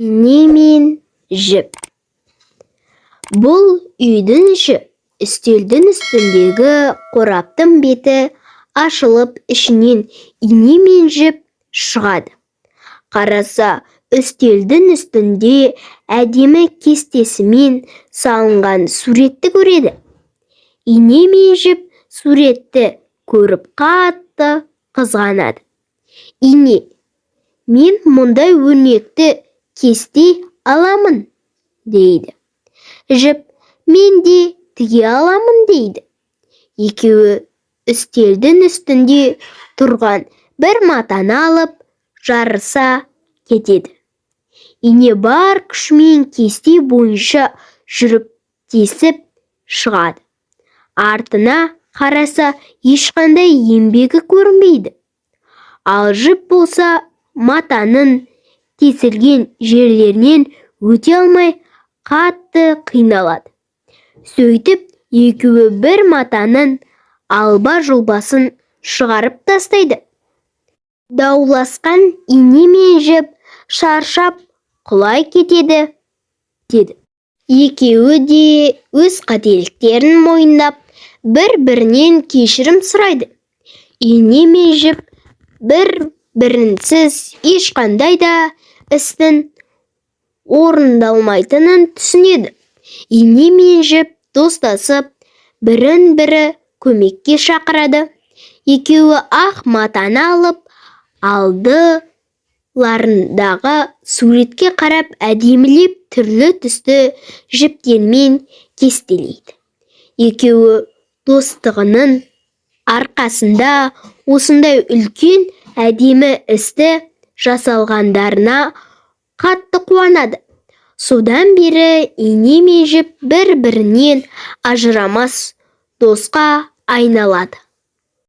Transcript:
Ине мен жіп. Бұл үйдің іші, үстелдің үстіндегі қораптың беті ашылып, ішінен ине мен жіп шығады. Қараса, үстелдің үстінде әдемі кестесімен салынған суретті көреді. Ине мен жіп суретті көріп қатты қызғанады. Ине: «Мен мұндай өрнекті кесте аламын», дейді. Жіп: «Мен де тіге аламын», дейді. Екеуі үстелдің үстінде тұрған бір матаны алып, жарыса кетеді. Ине бар күшімен кесте бойынша жүріп тесіп шығады. Артына қараса, ешқандай еңбегі көрінбейді. Ал жіп болса, матаның тесілген жерлерінен өте алмай қатты қиналады. Сөйтіп, екеуі бір матаның алба-жұлбасын шығарып тастайды. Дауласқан ине мен жіп шаршап құлай кетеді, деді. Екеуі де өз қателіктерін мойындап, бір-бірінен кешірім сұрайды. Ине мен жіп бір-бірінсіз ешқандай да істің орындалмайтынын түсінеді. Ине мен жіп достасып, бірін-бірі көмекке шақырады. Екеуі ақ матаны алып, алдыларындағы суретке қарап, әдемілеп түрлі түсті жіптермен кестелейді. Екеуі достығының арқасында осындай үлкен әдемі істі жасалғандарына қатты қуанады. Содан бері ине мен жіп бір-бірінен ажырамас досқа айналады.